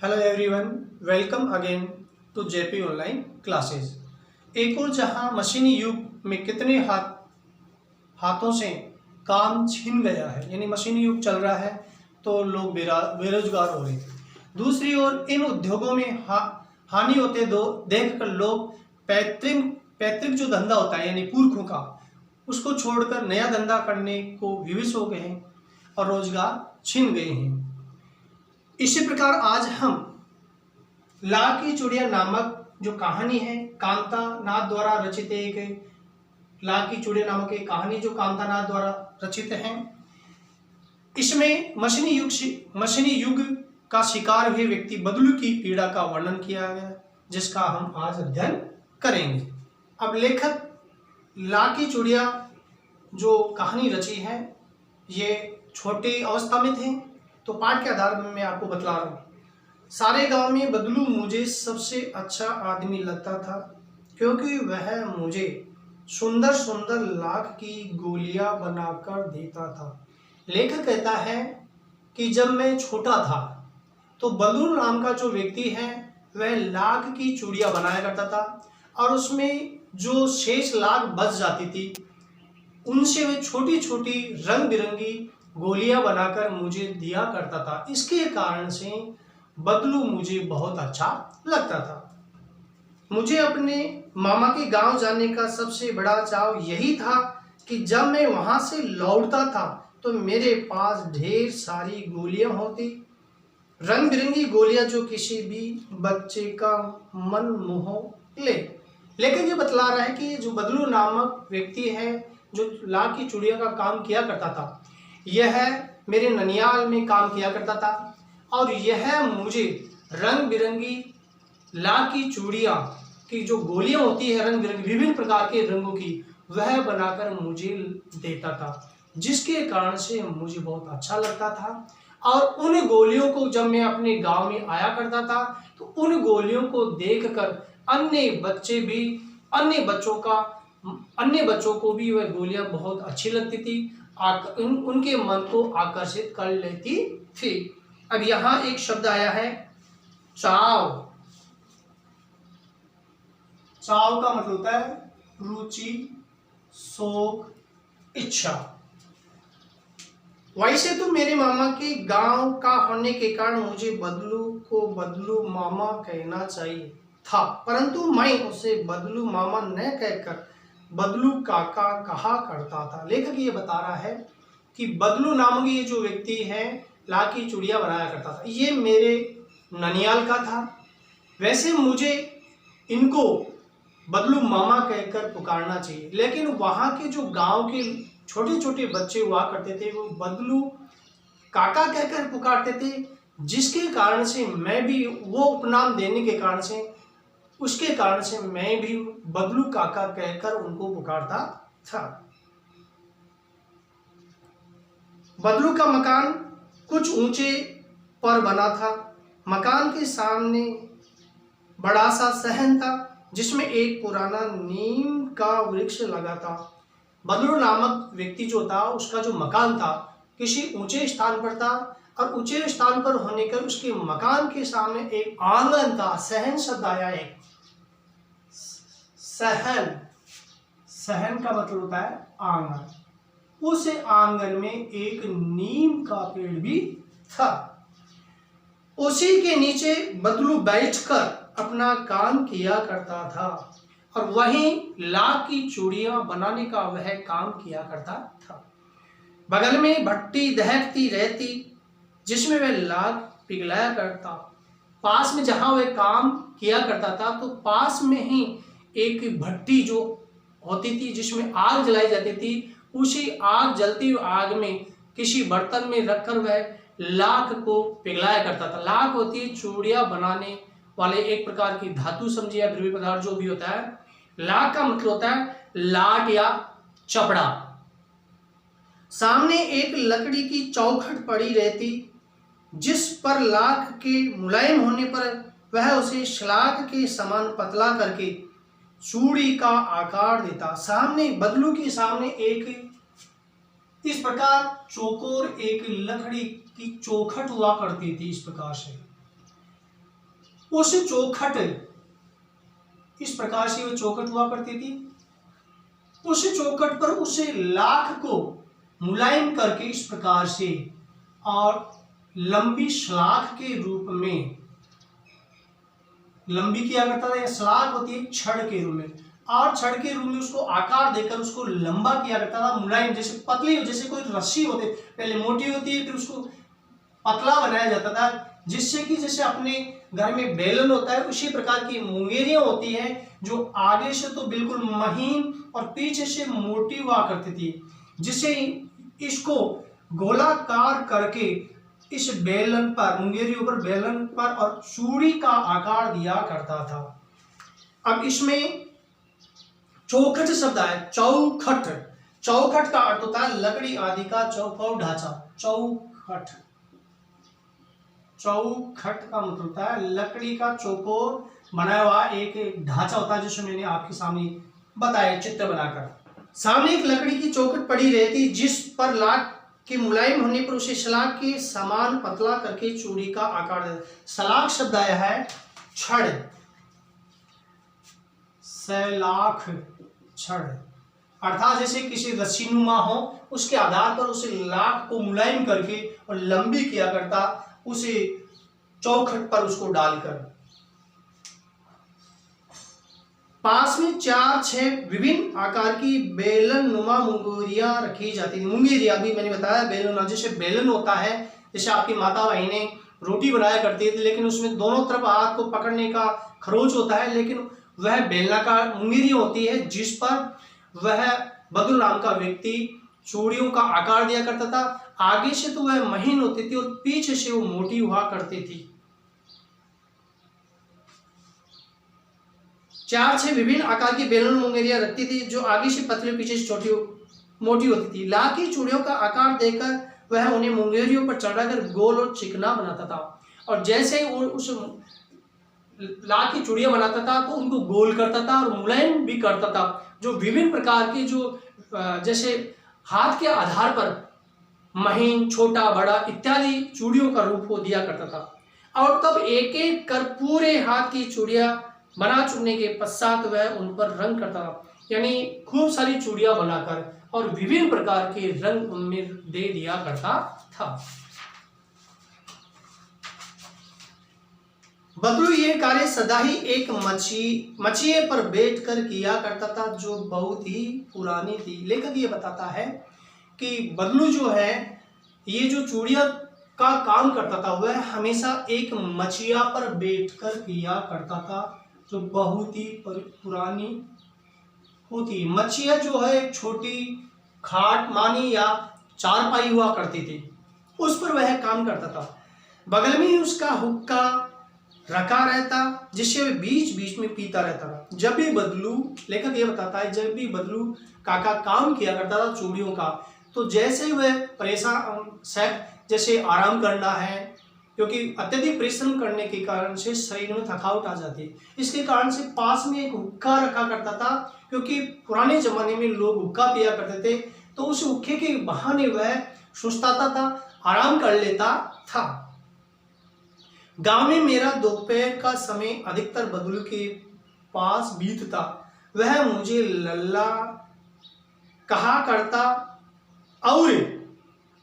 Hello everyone, welcome again to JP online classes. एक और जहां मशीनी युग में कितने हाथों से काम छिन गया है, यानी मशीनी युग चल रहा है तो लोग बेरोजगार हो रहे थे। दूसरी ओर इन उद्योगों में हानि होते देखकर लोग पैतृक जो धंधा होता है यानी पुरखों का, उसको छोड़कर नया धंधा करने को विवश हो गए हैं और रोजगार छिन गए हैं। इसी प्रकार आज हम लाल की चूड़िया नामक जो कहानी है, कांता नाथ द्वारा रचित एक लाल की चूड़िया नामक एक कहानी जो कांता नाथ द्वारा रचित है। इसमें मशीनी युग का शिकार हुए व्यक्ति बदलू की पीड़ा का वर्णन किया गया, जिसका हम आज अध्ययन करेंगे। अब लेखक लाल की चूड़िया जो कहानी रची है, ये छोटी अवस्था में थे, तो पाठ के आधार में मैं आपको बतला रहा हूँ। सारे गांव में बदलू मुझे सबसे अच्छा आदमी लगता था, क्योंकि वह मुझे सुंदर सुंदर लाख की गोलियां बनाकर देता था। लेखक कहता है कि जब मैं छोटा था तो बदलू नाम का जो व्यक्ति है वह लाख की चूड़ियां बनाया करता था, और उसमें जो शेष लाख बच जाती थी उनसे वह छोटी छोटी रंग बिरंगी गोलियां बनाकर मुझे दिया करता था। इसके कारण से बदलू मुझे बहुत अच्छा लगता था। मुझे अपने मामा के गांव जाने का सबसे बड़ा चाव यही था कि जब मैं वहां से लौटता था तो मेरे पास ढेर सारी गोलियां होती, रंग बिरंगी गोलियां जो किसी भी बच्चे का मन मोह ले। लेकिन ये बतला रहा है कि जो बदलू नामक व्यक्ति है जो लाल की चूड़िया का काम किया करता था, यह मेरे ननियाल में काम किया करता था, और यह मुझे रंग बिरंगी लाल की चूड़िया की जो गोलियां होती है रंग बिरंगी विभिन्न प्रकार के रंगों की, वह बनाकर मुझे देता था, जिसके कारण से मुझे बहुत अच्छा लगता था। और उन गोलियों को जब मैं अपने गांव में आया करता था तो उन गोलियों को देखकर अन्य बच्चों को भी वह गोलियां बहुत अच्छी लगती थी, उनके मन को आकर्षित कर लेती थी। अब यहां एक शब्द आया है चाव। चाव का मतलब होता है रुचि, शौक, इच्छा। वैसे तो मेरे मामा के गांव का होने के कारण मुझे बदलू को बदलू मामा कहना चाहिए था, परंतु मैं उसे बदलू मामा न कहकर बदलू काका कहा करता था। लेखक ये बता रहा है कि बदलू नामक ये जो व्यक्ति है लाल की चूड़िया बनाया करता था, ये मेरे ननियाल का था। वैसे मुझे इनको बदलू मामा कहकर पुकारना चाहिए, लेकिन वहाँ के जो गांव के छोटे छोटे बच्चे हुआ करते थे वो बदलू काका कहकर पुकारते थे, जिसके कारण से मैं भी वो उपनाम देने के कारण से उसके कारण से मैं भी बदलू काका कहकर उनको पुकारता था। बदलू का मकान कुछ ऊंचे पर बना था। मकान के सामने बड़ा सा सहन था जिसमें एक पुराना नीम का वृक्ष लगा था। बदलू नामक व्यक्ति जो था उसका जो मकान था किसी ऊंचे स्थान पर था, और ऊंचे स्थान पर होने के उसके मकान के सामने एक आंगन था। सहन शब्द आया है, सहन का मतलब होता है आंगन। उस आंगन में एक नीम का पेड़ भी था। उसी के नीचे बदलू बैठकर अपना काम किया करता था, और वहीं लाल की चूड़ियां बनाने का वह काम किया करता था। बगल में भट्टी दहकती रहती जिसमें वह लाल पिघलाया करता। पास में जहां वह काम किया करता था तो पास में ही एक भट्टी जो होती थी जिसमें आग जलाई जाती थी, उसी आग जलती हुई आग में किसी बर्तन में रखकर वह लाख को पिघलाया करता था। लाख होती है चूड़ियां बनाने वाले एक प्रकार की धातु समझिए या द्रव्य पदार्थ जो भी होता है। लाख का मतलब होता है लाट या चपड़ा। सामने एक लकड़ी की चौखट पड़ी रहती जिस पर लाख के मुलायम होने पर वह उसे श्लाघ के समान पतला करके चूड़ी का आकार देता। सामने बदलू के सामने एक इस प्रकार चौकोर एक लकड़ी की चौखट हुआ करती थी। इस प्रकार से उस चौखट, इस प्रकार से वो चौखट हुआ करती थी। उस चौखट पर उसे लाख को मुलायम करके इस प्रकार से और लंबी सलाख के रूप में, लंबी किया करता था, या सलाख होती है छड़ के रूप में, और छड़ के रूप में उसको आकार देकर उसको लंबा किया करता था, मुलायम, जैसे पतली, जैसे कोई रस्सी होती, पहले मोटी होती है फिर उसको पतला बनाया जाता था, जिससे कि जैसे अपने घर में बेलन होता है उसी प्रकार की मुंगेरियां होती हैं जो आगे से तो बिल्कुल महीन और पीछे से मोटी हुआ करती थी, जिसे इसको गोलाकार करके इस बेलन पर, मुंगेरियों पर, बेलन पर और चूड़ी का आकार दिया करता था। अब इसमें चौखट शब्द आया, चौखट। चौखट का अर्थ होता है लकड़ी आदि का चौकोर ढांचा। चौखट, चौखट का मतलब होता है लकड़ी का चौकोर बनाया हुआ एक ढांचा होता है, जिसमें मैंने आपके सामने बताया चित्र बनाकर। सामने एक लकड़ी की चौखट पड़ी रहती, जिस पर लाख के मुलायम होने पर उसे सलाख के समान पतला करके चूड़ी का आकार देता। सलाख शब्द आया है छड़, सलाख, छड़, अर्थात जैसे किसी रस्सीनुमा हो, उसके आधार पर उसे लाख को मुलायम करके और लंबी किया करता, उसे चौखट पर उसको डालकर। पास में 4-6 विभिन्न आकार की बेलन नुमा मुंगेरियां रखी जाती थी। मुंगेरिया भी मैंने बताया बेलन, जैसे बेलन होता है, जैसे आपकी माता बहनें रोटी बनाया करती थी, लेकिन उसमें दोनों तरफ हाथ को पकड़ने का खरोच होता है, लेकिन वह बेलनाकार मुंगेरिया होती है, जिस पर वह बदुल नाम का व्यक्ति चूड़ियों का आकार दिया करता था। आगे से तो वह महीन होती थी और पीछे से वो मोटी हुआ करती थी। 4-6 विभिन्न आकार की बेलन मुंगेरियां रखती थी, जो आगे से पतली, पीछे से छोटी मोटी होती थी। लाख की चूड़ियों का आकार देकर वह उन्हें मुंगेरियों पर चढ़ाकर गोल और चिकना बनाता था, और जैसे वो उस लाख की चूड़ियां बनाता था तो उनको गोल करता था और मुलायम भी करता था, जो विभिन्न प्रकार के, जो जैसे हाथ के आधार पर महीन, छोटा, बड़ा इत्यादि चूड़ियों का रूप हो दिया करता था। और तब एक एक कर पूरे हाथ की चूड़ियां बना चुनने के पश्चात वह उन पर रंग करता था, यानी खूब सारी चूड़ियां बनाकर और विभिन्न प्रकार के रंग उनमें दे दिया करता था। बदलू ये कार्य सदा ही एक मचिए पर बैठकर किया करता था, जो बहुत ही पुरानी थी। लेखक ये बताता है कि बदलू जो है, ये जो चूड़िया का काम करता था, वह हमेशा एक मचिया पर बैठकर किया करता था, जो बहुत ही पुरानी होती। मचिया जो है एक छोटी खाट मानी या चारपाई हुआ करती थी, उस पर वह काम करता था। बगल में ही उसका हुक्का रखा रहता, जिससे वह बीच बीच में पीता रहता था। जब भी बदलू, लेखक ये बताता है, जब भी बदलू काका काम किया करता था चूड़ियों का, तो जैसे वह परेशान, जैसे आराम करना है, क्योंकि अत्यधिक परिश्रम करने के कारण से शरीर में थकावट आ जाती है, इसके कारण से पास में एक हुक्का रखा करता था, क्योंकि पुराने जमाने में लोग हुक्का पिया करते थे, तो उस हुक्के के बहाने वह सुस्ताता था, आराम कर लेता था। गांव में मेरा दोपहर का समय अधिकतर बदलू के पास बीतता। वह मुझे लल्ला कहा करता और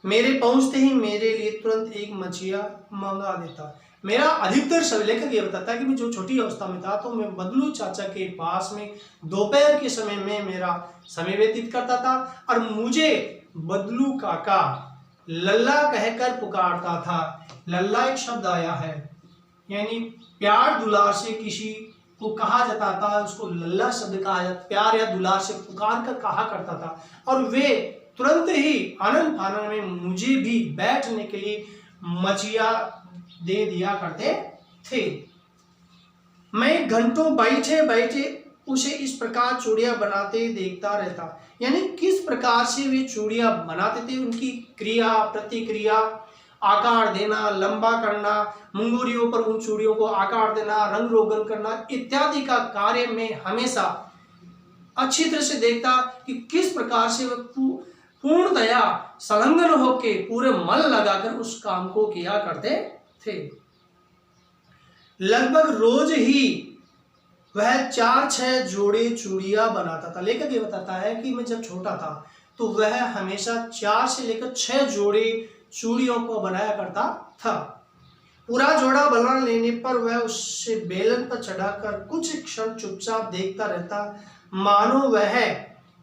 मेरे पहुंचते ही मेरे लिए तुरंत एक मछिया मंगा देता। मेरा अधिकतर समय, लेखक ये बताता है कि मैं जो छोटी अवस्था में था, तो मैं बदलू चाचा के पास में दोपहर के समय में मेरा समय व्यतीत करता था, और मुझे बदलू काका लल्ला कहकर पुकारता था। लल्ला एक शब्द आया है, यानी प्यार दुलार से किसी को कहा जाता था, उसको लल्ला शब्द कहा जाता, प्यार या दुलार से पुकार कर कहा करता था। और वे तुरंत ही आनंद फानन में मुझे भी बैठने के लिए मचिया दे दिया करते थे। मैं घंटों बैठे बैठे उसे इस प्रकार चूड़ियां बनाते देखता रहता, यानी किस प्रकार से वे चूड़ियां बनाते थे, उनकी क्रिया प्रतिक्रिया, आकार देना, लंबा करना, मुंगेरियों पर उन चूड़ियों को आकार देना, रंग रोगन करना इत्यादि का कार्य में हमेशा अच्छी तरह से देखता कि किस प्रकार से वह पूर्णतया संलग्न होकर पूरे मन लगाकर उस काम को किया करते थे। लगभग रोज ही वह 4-6 जोड़े चूड़ियां बनाता था। लेखक ये बताता है कि मैं जब छोटा था तो वह हमेशा 4 से लेकर 6 जोड़े चूड़ियों को बनाया करता था। पूरा जोड़ा बना लेने पर वह उससे बेलन पर चढ़ाकर कुछ क्षण चुपचाप देखता रहता, मानो वह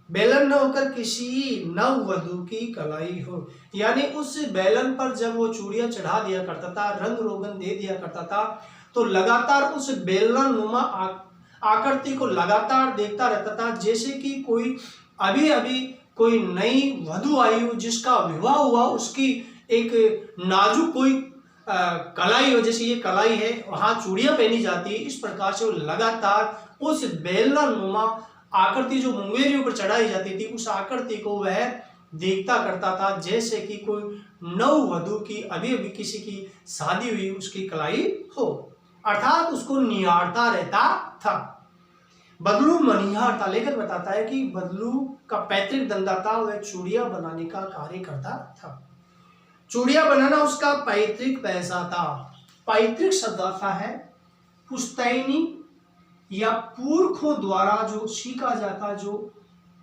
बेलन न होकर किसी नववधू की कलाई हो। यानी उस बेलन पर जब वो चूड़ियां चढ़ा दिया करता था, रंग रोगन दे दिया करता था, तो लगातार उस बेलन नुमा आकृति को लगातार देखता रहता था, जैसे कि कोई अभी अभी कोई नई वधू आई हो, जिसका विवाह हुआ, उसकी एक नाजुक कोई कलाई हो, जैसे ये कलाई है, वहां चूड़ियां पहनी जाती है। इस प्रकार से वो लगातार उस बेलना नुमा आकृति जो मुंगेरियों पर चढ़ाई जाती थी, उस आकृति को वह देखता करता था, जैसे कि कोई नववधू की अभी अभी किसी की शादी हुई उसकी कलाई हो, अर्थात उसको निहारता रहता था। बदलू मनिहार था। लेखक बताता है कि बदलू का पैतृक धंधा था, वह चूड़ियां बनाने का कार्य करता था। चूड़ियां बनाना उसका पैतृक पैसा था। पैतृक शब्द आता है पुश्तैनी या पुरखों द्वारा जो सीखा जाता जो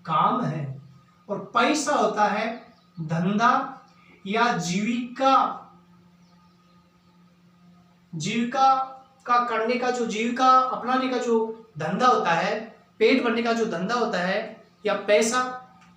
काम है, और पैसा होता है धंधा या जीविका का करने का, जो जीविका अपनाने का जो धंधा होता है, पेट भरने का जो धंधा होता है, या पैसा,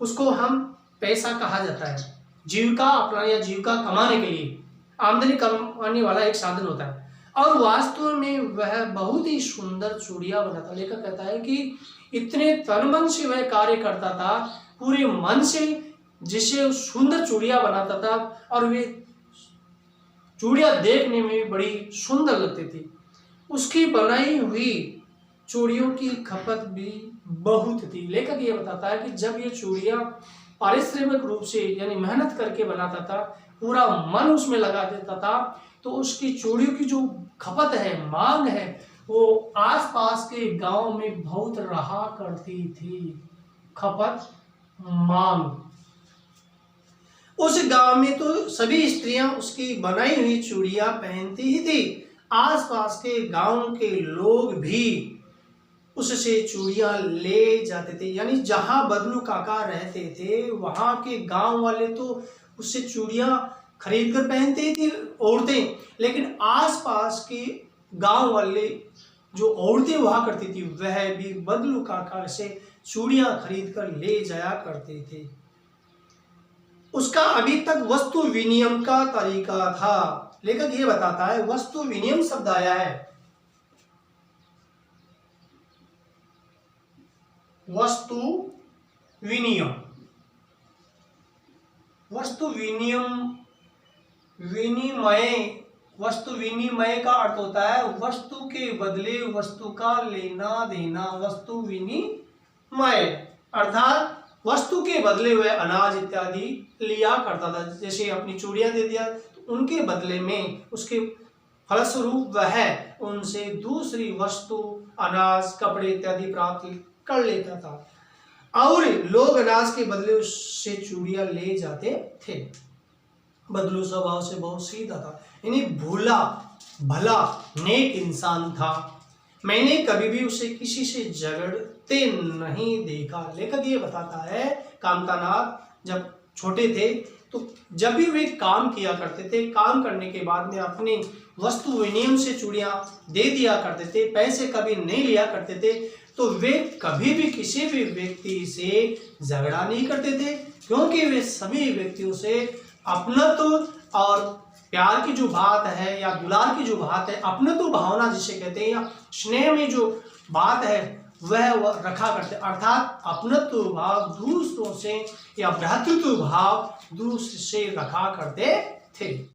उसको हम पैसा कहा जाता है। जीविका अपनाने या जीविका कमाने के लिए आमदनी कमाने वाला एक साधन होता है। और वास्तव में वह बहुत ही सुंदर चूड़ियां बनाता। लेखक कहता है कि इतने तन मन से वह कार्य करता था, पूरे मन से, जिसे सुंदर चूड़ियां बनाता था, और वे चूड़ियां देखने में बड़ी सुंदर लगती थी। उसकी बनाई हुई चूड़ियों की खपत भी बहुत थी। लेखक ये बताता है कि जब ये चूड़ियां पारिश्रमिक रूप से यानी मेहनत करके बनाता था, पूरा मन उसमें लगा देता था, तो उसकी चूड़ियों की जो खपत है, मांग है, वो आसपास के गांव में बहुत रहा करती थी। खपत, मांग। उस गांव में तो सभी स्त्रियां उसकी बनाई हुई चूड़ियां पहनती ही थी। आसपास के गांव के लोग भी उससे चूड़ियां ले जाते थे। यानी जहां बदलू काका रहते थे, वहां के गांव वाले तो उससे चूड़ियां खरीद कर पहनती थी औरतें, लेकिन आसपास के गांव वाले जो औरतें हुआ करती थी, वह भी बदलू काका से चूड़ियां खरीद कर ले जाया करते थे। उसका अभी तक वस्तु विनिमय का तरीका था। लेखक ये बताता है, वस्तु विनिमय शब्द आया है वस्तु विनिमय। वस्तु विनिमय का अर्थ होता है वस्तु के बदले वस्तु का लेना देना। वस्तु विनिमय अर्थात वस्तु के बदले हुए अनाज इत्यादि लिया करता था। जैसे अपनी चूड़ियां दे दिया, तो उनके बदले में उसके फलस्वरूप वह उनसे दूसरी वस्तु, अनाज, कपड़े इत्यादि प्राप्त कर लेता था, और लोग अनाज के बदले उससे चूड़ियां ले जाते थे। बदलू स्वभाव से बहुत सीधा था, यानी भोला भला नेक इंसान था। मैंने कभी भी उसे किसी से झगड़ते नहीं देखा। लेखक ये बताता है, कामतानाथ जब छोटे थे तो जब भी वे काम किया करते थे, काम करने के बाद में अपनी वस्तु विनिमय से चूड़ियां दे दिया करते थे, पैसे कभी नहीं लिया करते थे, तो वे कभी भी किसी भी व्यक्ति से झगड़ा नहीं करते थे, क्योंकि वे सभी व्यक्तियों से अपनत्व और प्यार की जो बात है या दुलार की जो बात है, अपनत्व भावना जिसे कहते हैं, या स्नेह में जो बात है, वह रखा करते। अर्थात अपनत्व भाव दूसरों से या भ्रातृत्व भाव दूसरे से रखा करते थे।